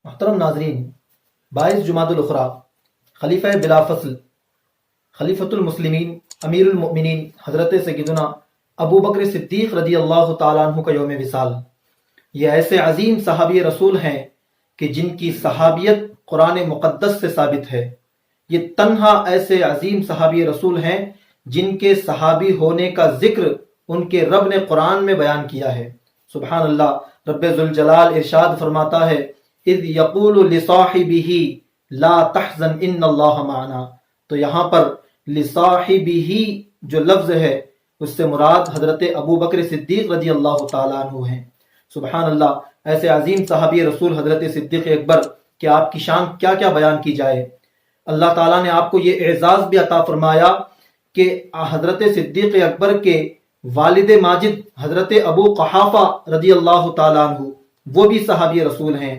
محترم ناظرین، 22 جمادی الاخری خلیفہ بلا فصل خلیفۃ المسلمین امیر المؤمنین حضرت سیدنا ابو بکر صدیق رضی اللہ تعالیٰ عنہ کا یوم وصال۔ یہ ایسے عظیم صحابی رسول ہیں کہ جن کی صحابیت قرآن مقدس سے ثابت ہے۔ یہ تنہا ایسے عظیم صحابی رسول ہیں جن کے صحابی ہونے کا ذکر ان کے رب نے قرآن میں بیان کیا ہے۔ سبحان اللہ، رب ذوالجلال ارشاد فرماتا ہے اذ یقول لصاحبہ لا تحزن ان اللہ معنا۔ تو یہاں پر لصاحبہ جو لفظ ہے اس سے مراد حضرت ابو بکر صدیق رضی اللہ تعالیٰ عنہ ہیں۔ سبحان اللہ، ایسے عظیم صحابی رسول حضرت صدیق اکبر کہ آپ کی شان کیا کیا بیان کی جائے۔ اللہ تعالیٰ نے آپ کو یہ اعزاز بھی عطا فرمایا کہ حضرت صدیق اکبر کے والد ماجد حضرت ابو قحافہ رضی اللہ تعالیٰ عنہ وہ بھی صحابی رسول ہیں۔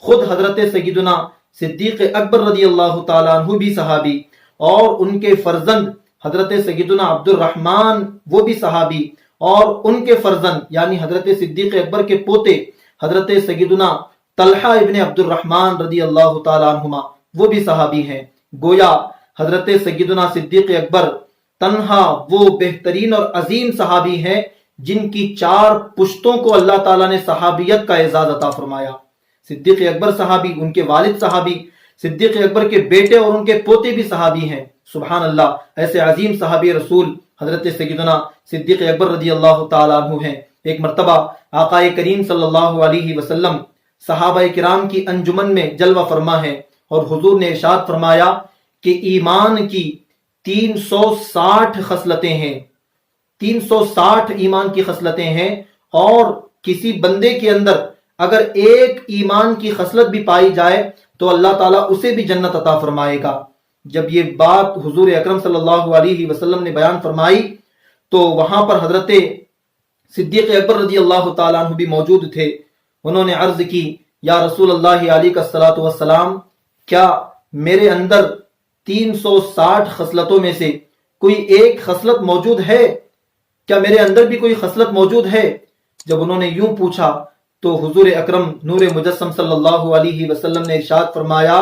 خود حضرت سیدنا صدیق اکبر رضی اللہ تعالیٰ عنہ بھی صحابی، اور ان کے فرزند حضرت سیدنا عبد الرحمن وہ بھی صحابی، اور ان کے فرزند یعنی حضرت صدیق اکبر کے پوتے حضرت سیدنا طلحہ ابن عبد الرحمن رضی اللہ تعالیٰ عنہما وہ بھی صحابی ہیں۔ گویا حضرت سیدنا صدیق اکبر تنہا وہ بہترین اور عظیم صحابی ہیں جن کی 4 پشتوں کو اللہ تعالیٰ نے صحابیت کا اعزاز عطا فرمایا۔ صدیق اکبر صحابی، ان کے والد صحابی، صدیق اکبر کے بیٹے اور ان کے پوتے بھی صحابی ہیں۔ سبحان اللہ، ایسے عظیم صحابی رسول حضرت سیدنا صدیق اکبر رضی اللہ تعالیٰ عنہ ہیں۔ ایک مرتبہ آقا کریم صلی اللہ علیہ وسلم صحابہ کرام کی انجمن میں جلوہ فرما ہے، اور حضور نے ارشاد فرمایا کہ ایمان کی 360 خصلتیں ہیں، 360 ایمان کی خصلتیں ہیں، اور کسی بندے کے اندر اگر ایک ایمان کی خصلت بھی پائی جائے تو اللہ تعالیٰ اسے بھی جنت عطا فرمائے گا۔ جب یہ بات حضور اکرم صلی اللہ علیہ وسلم نے بیان فرمائی تو وہاں پر حضرت صدیق اکبر رضی اللہ تعالیٰ عنہ بھی موجود تھے۔ انہوں نے عرض کی، یا رسول اللہ علیہ الصلوۃ والسلام، کیا میرے اندر 360 خصلتوں میں سے کوئی ایک خصلت موجود ہے؟ کیا میرے اندر بھی کوئی خصلت موجود ہے؟ جب انہوں نے یوں پوچھا تو حضور اکرم نور مجسم صلی اللہ علیہ وسلم نے ارشاد فرمایا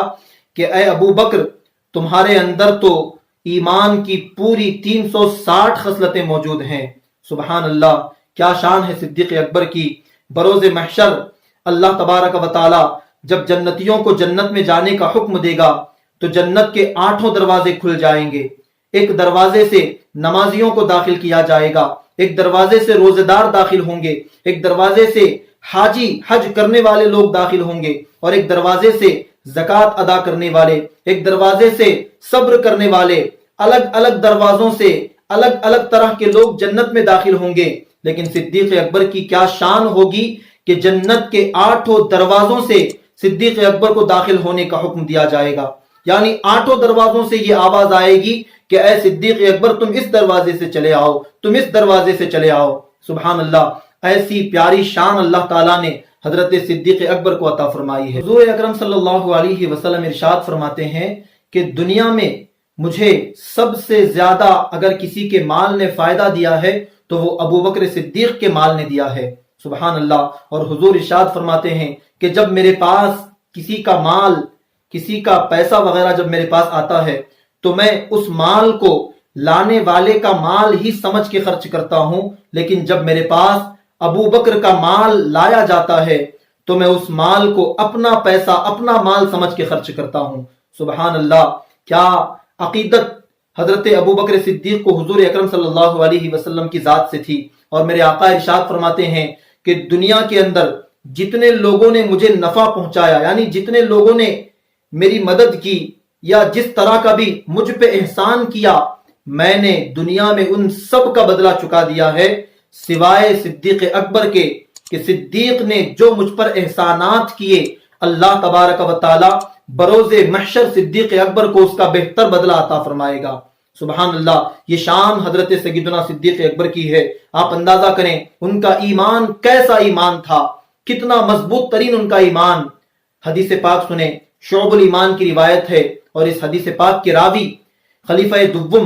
کہ اے ابو بکر، تمہارے اندر تو ایمان کی پوری 360 خصلتیں موجود ہیں۔ سبحان اللہ، کیا شان ہے صدیق اکبر کی۔ بروز محشر اللہ تبارک و تعالی جب جنتیوں کو جنت میں جانے کا حکم دے گا تو جنت کے 8 دروازے کھل جائیں گے۔ ایک دروازے سے نمازیوں کو داخل کیا جائے گا، ایک دروازے سے روزے دار داخل ہوں گے، ایک دروازے سے حاجی حج کرنے والے لوگ داخل ہوں گے، اور ایک دروازے سے زکوٰۃ ادا کرنے والے، ایک دروازے سے صبر کرنے والے، الگ الگ دروازوں سے الگ الگ طرح کے لوگ جنت میں داخل ہوں گے۔ لیکن صدیق اکبر کی کیا شان ہوگی کہ جنت کے 8 دروازوں سے صدیق اکبر کو داخل ہونے کا حکم دیا جائے گا، یعنی 8 دروازوں سے یہ آواز آئے گی کہ اے صدیق اکبر، تم اس دروازے سے چلے آؤ، تم اس دروازے سے چلے آؤ۔ سبحان اللہ، ایسی پیاری شان اللہ تعالیٰ نے حضرت صدیق اکبر کو عطا فرمائی ہے۔ حضور اکرم صلی اللہ علیہ وسلم ارشاد فرماتے ہیں کہ دنیا میں مجھے سب سے زیادہ اگر کسی کے مال نے فائدہ دیا ہے تو وہ ابو بکر صدیق کے مال نے دیا ہے۔ سبحان اللہ، اور حضور ارشاد فرماتے ہیں کہ جب میرے پاس کسی کا مال، کسی کا پیسہ وغیرہ جب میرے پاس آتا ہے تو میں اس مال کو لانے والے کا مال ہی سمجھ کے خرچ کرتا ہوں، لیکن جب میرے پاس ابو بکر کا مال لایا جاتا ہے تو میں اس مال کو اپنا پیسہ، اپنا مال سمجھ کے خرچ کرتا ہوں۔ سبحان اللہ، کیا عقیدت حضرت ابو بکر صدیق کو حضور اکرم صلی اللہ علیہ وسلم کی ذات سے تھی۔ اور میرے آقا ارشاد فرماتے ہیں کہ دنیا کے اندر جتنے لوگوں نے مجھے نفع پہنچایا، یعنی جتنے لوگوں نے میری مدد کی یا جس طرح کا بھی مجھ پہ احسان کیا، میں نے دنیا میں ان سب کا بدلہ چکا دیا ہے سوائے صدیق اکبر کے، کہ صدیق نے جو مجھ پر احسانات کیے اللہ تبارک و تعالی بروز محشر صدیق اکبر کو اس کا بہتر بدلہ عطا فرمائے گا۔ سبحان اللہ، یہ شان حضرت سیدنا صدیق اکبر کی ہے۔ آپ اندازہ کریں ان کا ایمان کیسا ایمان تھا، کتنا مضبوط ترین ان کا ایمان۔ حدیث پاک سنیں، شعب الایمان کی روایت ہے، اور اس حدیث پاک کے راوی خلیفہ دوم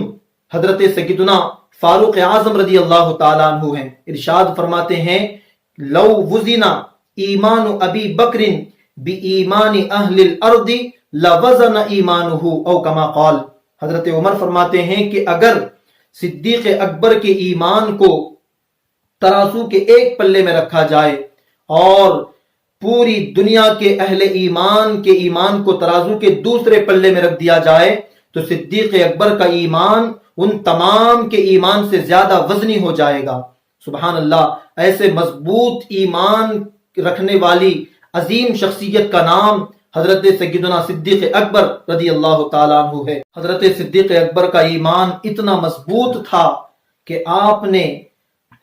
حضرت سیدنا فاروق اعظم رضی اللہ تعالیٰ عنہ ہیں۔ ارشاد فرماتے ہیں لو وزنا ایمان ابی بکر بِإِيمَانِ أَهْلِ الْأَرْضِ لَوَزَنَ إِيمَانُهُ او کما قال۔ حضرت عمر فرماتے ہیں کہ اگر صدیق اکبر کے ایمان کو ترازو کے ایک پلے میں رکھا جائے اور پوری دنیا کے اہل ایمان کے ایمان کو ترازو کے دوسرے پلے میں رکھ دیا جائے تو صدیق اکبر کا ایمان ان تمام کے ایمان سے زیادہ وزنی ہو جائے گا۔ سبحان اللہ، ایسے مضبوط ایمان رکھنے والی عظیم شخصیت کا نام حضرت سیدنا صدیق اکبر رضی اللہ تعالیٰ عنہ ہے۔ حضرت صدیق اکبر کا ایمان اتنا مضبوط تھا کہ آپ نے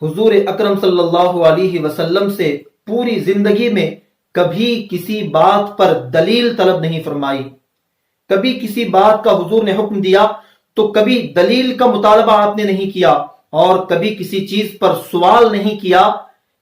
حضور اکرم صلی اللہ علیہ وسلم سے پوری زندگی میں کبھی کسی بات پر دلیل طلب نہیں فرمائی۔ کبھی کسی بات کا حضور نے حکم دیا تو کبھی دلیل کا مطالبہ آپ نے نہیں کیا، اور کبھی کسی چیز پر سوال نہیں کیا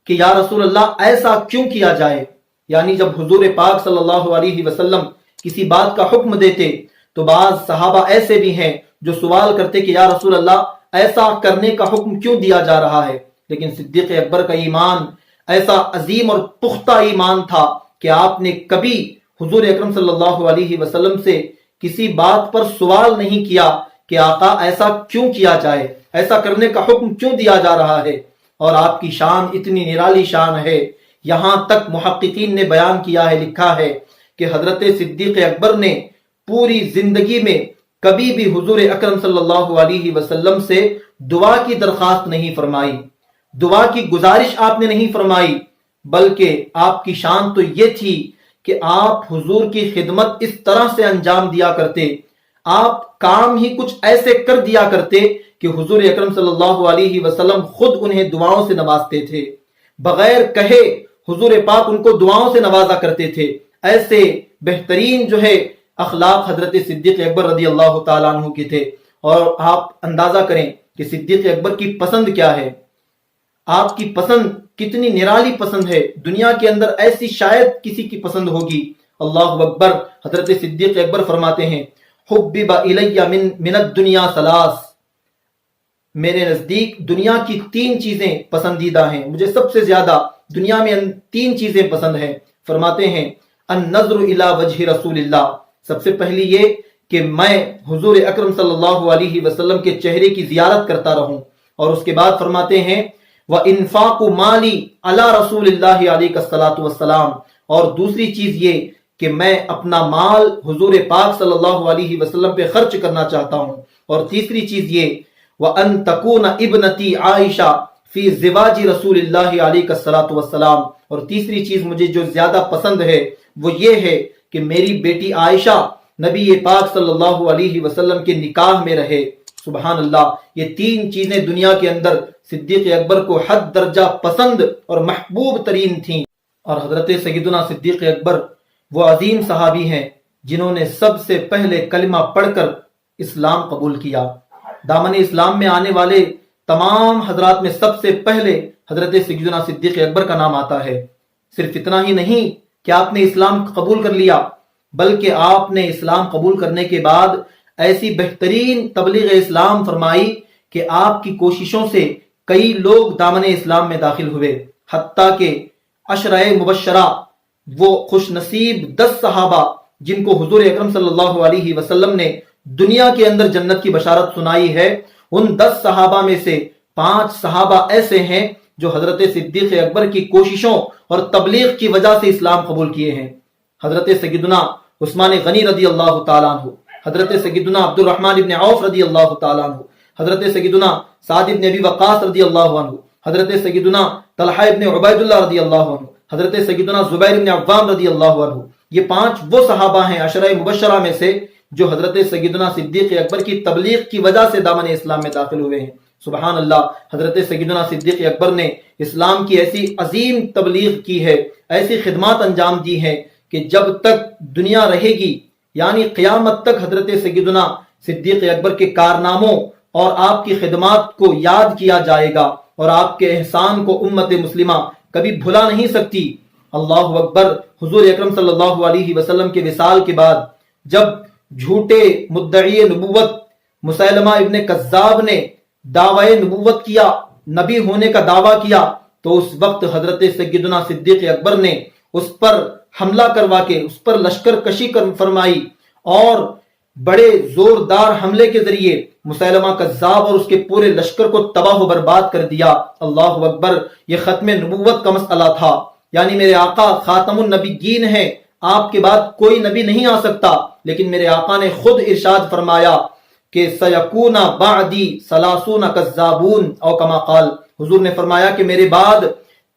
کہ یا رسول اللہ ایسا کیوں کیا جائے۔ یعنی جب حضور پاک صلی اللہ علیہ وسلم کسی بات کا حکم دیتے تو بعض صحابہ ایسے بھی ہیں جو سوال کرتے کہ یا رسول اللہ ایسا کرنے کا حکم کیوں دیا جا رہا ہے، لیکن صدیق اکبر کا ایمان ایسا عظیم اور پختہ ایمان تھا کہ آپ نے کبھی حضور اکرم صلی اللہ علیہ وسلم سے کسی بات پر سوال نہیں کیا کہ آقا ایسا کیوں کیا جائے، ایسا کرنے کا حکم کیوں دیا جا رہا ہے۔ اور آپ کی شان اتنی نرالی شان ہے، یہاں تک محققین نے بیان کیا ہے، لکھا ہے کہ حضرت صدیق اکبر نے پوری زندگی میں کبھی بھی حضور اکرم صلی اللہ علیہ وسلم سے دعا کی درخواست نہیں فرمائی، دعا کی گزارش آپ نے نہیں فرمائی، بلکہ آپ کی شان تو یہ تھی کہ آپ حضور کی خدمت اس طرح سے انجام دیا کرتے، آپ کام ہی کچھ ایسے کر دیا کرتے کہ حضور اکرم صلی اللہ علیہ وسلم خود انہیں دعاؤں سے نوازتے تھے، بغیر کہے حضور پاک ان کو دعاؤں سے نوازا کرتے تھے۔ ایسے بہترین جو ہے اخلاق حضرت صدیق اکبر رضی اللہ تعالیٰ عنہ کے تھے، اور آپ اندازہ کریں کہ صدیق اکبر کی پسند کیا ہے، آپ کی پسند کتنی نرالی پسند ہے، دنیا کے اندر ایسی شاید کسی کی پسند ہوگی۔ اللہ اکبر۔ حضرت صدیق اکبر فرماتے ہیں حبب الی من الدنیا ثلاث، میرے نزدیک دنیا کی 3 چیزیں پسندیدہ ہیں، مجھے سب سے زیادہ دنیا میں 3 چیزیں پسند ہیں۔ فرماتے ہیں النظر الی وجہ رسول اللہ، سب سے پہلی یہ کہ میں حضور اکرم صلی اللہ علیہ وسلم کے چہرے کی زیارت کرتا رہوں، اور اس کے بعد فرماتے ہیں وَإِنفَاقُ مَالِي عَلَى رَسُولِ اللَّهِ عَلَيْهِ الصَّلَاةُ وَالسَّلَامُ، اور دوسری چیز یہ کہ میں اپنا مال حضور پاک صلی اللہ علیہ وسلم پہ خرچ کرنا چاہتا ہوں، اور تیسری چیز یہ وَأَن تَكُونَ ابْنَتِي عَائِشَةَ فِي زِوَاجِ رَسُولِ اللَّهِ عَلَيْهِ الصَّلَاةُ وَالسَّلَامُ، اور تیسری چیز مجھے جو زیادہ پسند ہے وہ یہ ہے کہ میری بیٹی عائشہ نبی پاک صلی اللہ علیہ وسلم کے نکاح میں رہے۔ سبحان اللہ، یہ 3 چیزیں دنیا کے اندر صدیق اکبر کو حد درجہ پسند اور محبوب ترین تھیں۔ اور حضرت سیدنا صدیق اکبر وہ عظیم صحابی ہیں جنہوں نے سب سے پہلے کلمہ پڑھ کر اسلام قبول کیا۔ دامن اسلام میں آنے والے تمام حضرات میں سب سے پہلے حضرت سیدنا صدیق اکبر کا نام آتا ہے۔ صرف اتنا ہی نہیں کہ آپ نے اسلام قبول کر لیا، بلکہ آپ نے اسلام قبول کرنے کے بعد ایسی بہترین تبلیغ اسلام فرمائی کہ آپ کی کوششوں سے کئی لوگ دامن اسلام میں داخل ہوئے، حتیٰ کہ عشرہ مبشرہ، وہ خوش نصیب 10 صحابہ جن کو حضور اکرم صلی اللہ علیہ وسلم نے دنیا کے اندر جنت کی بشارت سنائی ہے، ان 10 صحابہ میں سے 5 صحابہ ایسے ہیں جو حضرت صدیق اکبر کی کوششوں اور تبلیغ کی وجہ سے اسلام قبول کیے ہیں۔ حضرت سیدنا عثمان غنی رضی اللہ تعالیٰ عنہ، حضرت سیدنا عبد الرحمن ابن عوف رضی اللہ تعالیٰ عنہ، حضرت سیدنا سعد ابن ابی وقاص رضی اللہ عنہ، حضرت سیدنا طلحہ ابن عبید اللہ رضی اللہ عنہ، حضرت سیدنا زبیر ابن عوام رضی اللہ عنہ، یہ 5 وہ صحابہ ہیں عشرہ مبشرہ میں سے جو حضرت سیدنا صدیق اکبر کی تبلیغ کی وجہ سے دامن اسلام میں داخل ہوئے ہیں۔ سبحان اللہ، حضرت سیدنا صدیق اکبر نے اسلام کی ایسی عظیم تبلیغ کی ہے، ایسی خدمات انجام دی ہیں کہ جب تک دنیا رہے گی، یعنی قیامت تک حضرت سیدنا صدیق اکبر کے کارناموں اور آپ کی خدمات کو یاد کیا جائے گا، اور آپ کے احسان کو امت مسلمہ کبھی بھلا نہیں سکتی۔ اللہ اکبر۔ حضور اکرم صلی اللہ علیہ وسلم کے وصال کے بعد جب جھوٹے مدعی نبوت مسیلمہ ابن کذاب نے دعوی نبوت کیا، نبی ہونے کا دعویٰ کیا، تو اس وقت حضرت سیدنا صدیق اکبر نے اس پر حملہ کروا کے اس پر لشکر کشی فرمائی اور بڑے زوردار حملے کے ذریعے مسیلمہ کذاب اور اس کے پورے لشکر کو تباہ و برباد کر دیا۔ اللہ اکبر، یہ ختم نبوت کا مسئلہ تھا، یعنی میرے آقا خاتم النبیین ہیں، آپ کے بعد کوئی نبی نہیں آ سکتا، لیکن میرے آقا نے خود ارشاد فرمایا کہ سیکون بعدی ثلاثون کذابون، او کما قال، حضور نے فرمایا کہ میرے بعد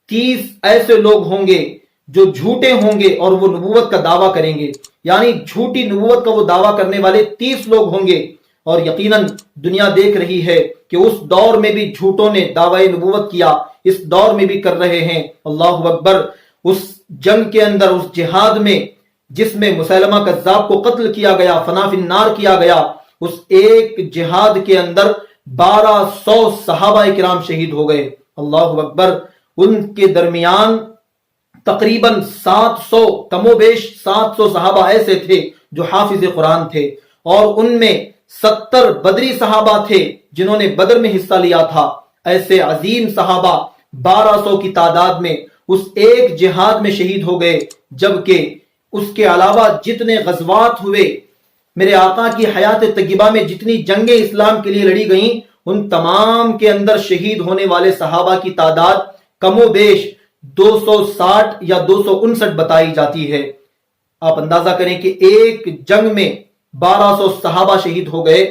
30 ایسے لوگ ہوں گے جو جھوٹے ہوں گے اور وہ نبوت کا دعویٰ کریں گے، یعنی جھوٹی نبوت کا وہ دعویٰ کرنے والے 30 لوگ ہوں گے۔ اور یقیناً دنیا دیکھ رہی ہے کہ اس دور میں بھی جھوٹوں نے دعوی نبوت کیا، اس دور میں بھی کر رہے ہیں۔ اللہ اکبر، اس جنگ کے اندر، اس جہاد میں جس میں مسیلمہ کذاب کو قتل کیا گیا، فنا فی النار کیا گیا، اس ایک جہاد کے اندر 1200 صحابہ کرام شہید ہو گئے۔ اللہ اکبر، ان کے درمیان تقریباً 700 کم و بیش 700 صحابہ ایسے تھے جو حافظ قرآن تھے، اور ان میں 70 بدری صحابہ تھے جنہوں نے بدر میں حصہ لیا تھا۔ ایسے عظیم صحابہ 1200 کی تعداد میں اس ایک جہاد میں شہید ہو گئے، جبکہ اس کے علاوہ جتنے غزوات ہوئے، میرے آقا کی حیات طیبہ میں جتنی جنگیں اسلام کے لیے لڑی گئیں، ان تمام کے اندر شہید ہونے والے صحابہ کی تعداد کم و بیش 260 یا 259 بتائی جاتی ہے۔ آپ اندازہ کریں کہ ایک جنگ میں 1200 صحابہ شہید ہو گئے۔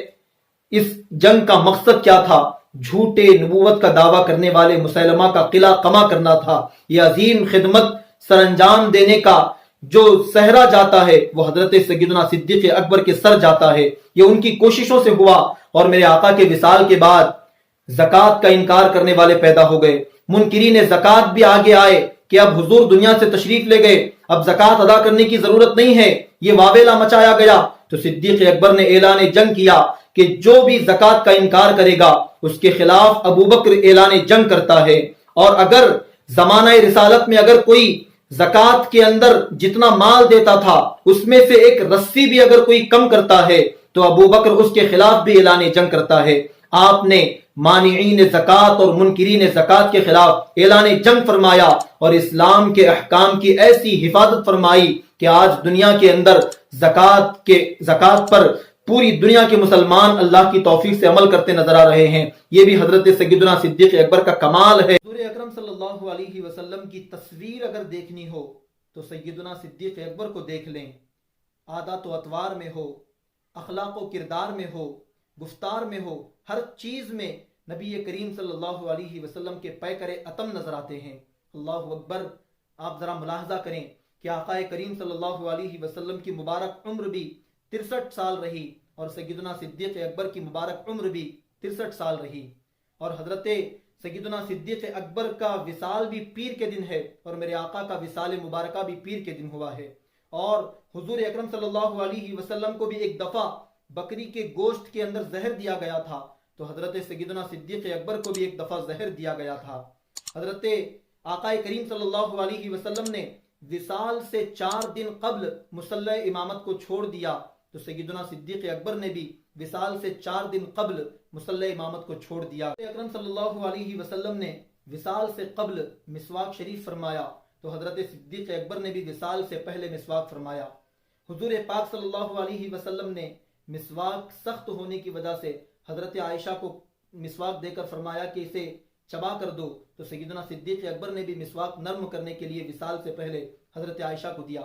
اس جنگ کا مقصد کیا تھا؟ جھوٹے نبوت کا دعویٰ کرنے والے مسیلمہ کا قلعہ قمع کرنا تھا۔ یہ عظیم خدمت سر انجام دینے کا جو صحرا جاتا ہے وہ حضرت سیدنا صدیق اکبر کے سر جاتا ہے، یہ ان کی کوششوں سے ہوا۔ اور میرے آقا کے وصال کے بعد زکوٰۃ کا انکار کرنے والے پیدا ہو گئے، منکرین زکوٰۃ بھی آگے آئے کہ اب حضور دنیا سے تشریف لے گئے، اب زکوٰۃ ادا کرنے کی ضرورت نہیں ہے، یہ واویلا مچایا گیا۔ تو صدیق اکبر نے اعلان جنگ کیا کہ جو بھی زکوٰۃ کا انکار کرے گا اس کے خلاف ابو بکر اعلان جنگ کرتا ہے، اور اگر زمانہ رسالت میں اگر کوئی زکوٰۃ کے اندر جتنا مال دیتا تھا اس میں سے ایک رسی بھی اگر کوئی کم کرتا ہے تو ابو بکر اس کے خلاف بھی اعلان جنگ کرتا ہے۔ آپ نے مانعین زکوٰۃ اور منکرین زکوٰۃ کے خلاف اعلان جنگ فرمایا اور اسلام کے احکام کی ایسی حفاظت فرمائی کہ آج دنیا کے اندر زکوٰۃ پر پوری دنیا کے مسلمان اللہ کی توفیق سے عمل کرتے نظر آ رہے ہیں۔ یہ بھی حضرت سیدنا صدیق اکبر کا کمال ہے۔ حضور اکرم صلی اللہ علیہ وسلم کی تصویر اگر دیکھنی ہو تو سیدنا صدیق اکبر کو دیکھ لیں۔ عادات و اطوار میں ہو، اخلاق و کردار میں ہو، گفتار میں ہو، ہر چیز میں نبی کریم صلی اللہ علیہ وسلم کے پیکر اتم نظر آتے ہیں۔ اللہ اکبر، آپ ذرا ملاحظہ کریں کہ آقا کریم صلی اللہ علیہ وسلم کی مبارک عمر بھی 63 سال رہی اور سیدنا صدیق اکبر کی مبارک عمر بھی 63 سال رہی، اور حضرت سیدنا صدیق اکبر کا وصال بھی پیر کے دن ہے اور میرے آقا کا وصال مبارکہ بھی پیر کے دن ہوا ہے۔ اور حضور اکرم صلی اللہ علیہ وسلم کو بھی ایک دفعہ بکری کے گوشت کے اندر زہر دیا گیا تھا، تو حضرت سیدنا صدیق اکبر کو بھی ایک دفعہ زہر دیا گیا تھا۔ حضرت آقا کریم صلی اللہ علیہ وسلم نے وصال سے 4 دن قبل مصلی امامت کو چھوڑ دیا، تو سیدنا صدیق اکبر نے بھی وصال سے 4 دن قبل مصلی امامت کو چھوڑ دیا۔ اکرم صلی اللہ علیہ وسلم نے وصال سے قبل مسواک شریف فرمایا، تو حضرت صدیق اکبر نے بھی وصال سے پہلے مسواک فرمایا۔ حضور پاک صلی اللہ علیہ وسلم نے مسواک سخت ہونے کی وجہ سے حضرت عائشہ کو مسواک دے کر فرمایا کہ اسے چبا کر دو، تو سیدنا صدیق اکبر نے بھی مسواک نرم کرنے کے لیے وصال سے پہلے حضرت عائشہ کو دیا۔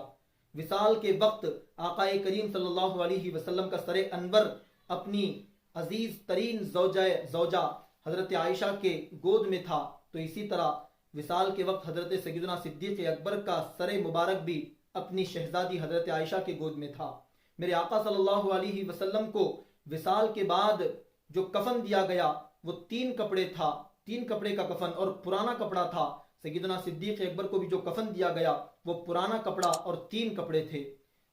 وصال کے وقت آقا کریم صلی اللہ علیہ وسلم کا سر انور اپنی عزیز ترین زوجہ حضرت عائشہ کے گود میں تھا، تو اسی طرح وصال کے وقت حضرت سیدنا صدیق اکبر کا سر مبارک بھی اپنی شہزادی حضرت عائشہ کے گود میں تھا۔ میرے آقا صلی اللہ علیہ وسلم کو وصال کے بعد جو کفن دیا گیا وہ 3 کپڑے تھا، 3 کپڑے کا کفن اور پرانا کپڑا تھا۔ سیدنا صدیق اکبر کو بھی جو کفن دیا گیا وہ پرانا کپڑا اور 3 کپڑے تھے۔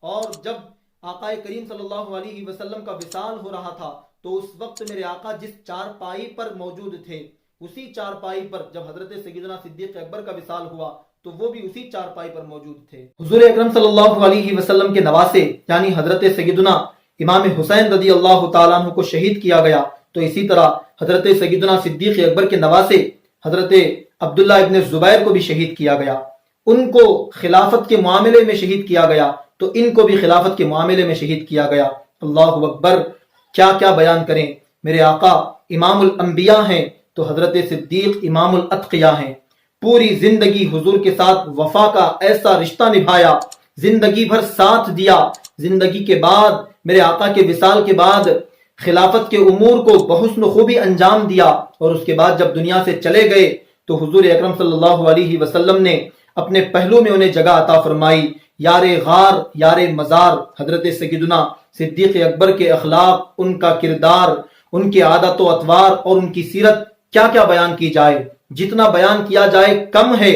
اور جب آقا کریم صلی اللہ علیہ وسلم کا وصال ہو رہا تھا تو اس وقت میرے آقا جس چارپائی پر موجود تھے اسی چارپائی پر جب حضرت سیدنا صدیق اکبر کا وصال ہوا تو وہ بھی اسی چارپائی پر موجود تھے۔ حضور اکرم صلی اللہ علیہ وسلم کے نواسے یعنی حضرت سیدنا امام حسین رضی اللہ تعالیٰ عنہ کو شہید کیا گیا، تو اسی طرح حضرت سیدنا صدیق اکبر کے نواسے حضرت عبداللہ ابن زبیر کو بھی شہید کیا گیا۔ ان کو خلافت کے معاملے میں شہید کیا گیا تو ان کو بھی خلافت کے معاملے میں شہید کیا گیا۔ اللہ اکبر، کیا کیا بیان کریں۔ میرے آقا امام الانبیاء ہیں تو حضرت صدیق امام الاتقیاء ہیں۔ پوری زندگی حضور کے ساتھ وفا کا ایسا رشتہ نبھایا، زندگی بھر ساتھ دیا۔ زندگی کے بعد، میرے آقا کے وصال کے بعد خلافت کے امور کو بحسن خوبی انجام دیا، اور اس کے بعد جب دنیا سے چلے گئے تو حضور اکرم صلی اللہ علیہ وسلم نے اپنے پہلو میں انہیں جگہ عطا فرمائی۔ یار غار، یار مزار حضرت سیدنا صدیق اکبر کے اخلاق، ان کا کردار، ان کی عادت و اطوار اور ان کی سیرت کیا کیا بیان کی جائے، جتنا بیان کیا جائے کم ہے۔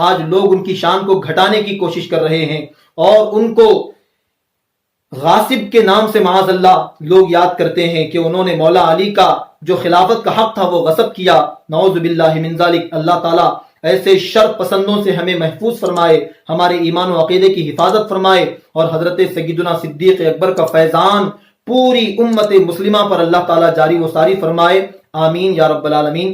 آج لوگ ان کی شان کو گھٹانے کی کوشش کر رہے ہیں اور ان کو غاصب کے نام سے معاذ اللہ لوگ یاد کرتے ہیں کہ انہوں نے مولا علی کا جو خلافت کا حق تھا وہ غصب کیا۔ نعوذ باللہ من ذالک۔ اللہ تعالیٰ ایسے شر پسندوں سے ہمیں محفوظ فرمائے، ہمارے ایمان و عقیدے کی حفاظت فرمائے، اور حضرت سیدنا صدیق اکبر کا فیضان پوری امت مسلمہ پر اللہ تعالیٰ جاری و ساری فرمائے۔ آمین یا رب العالمین۔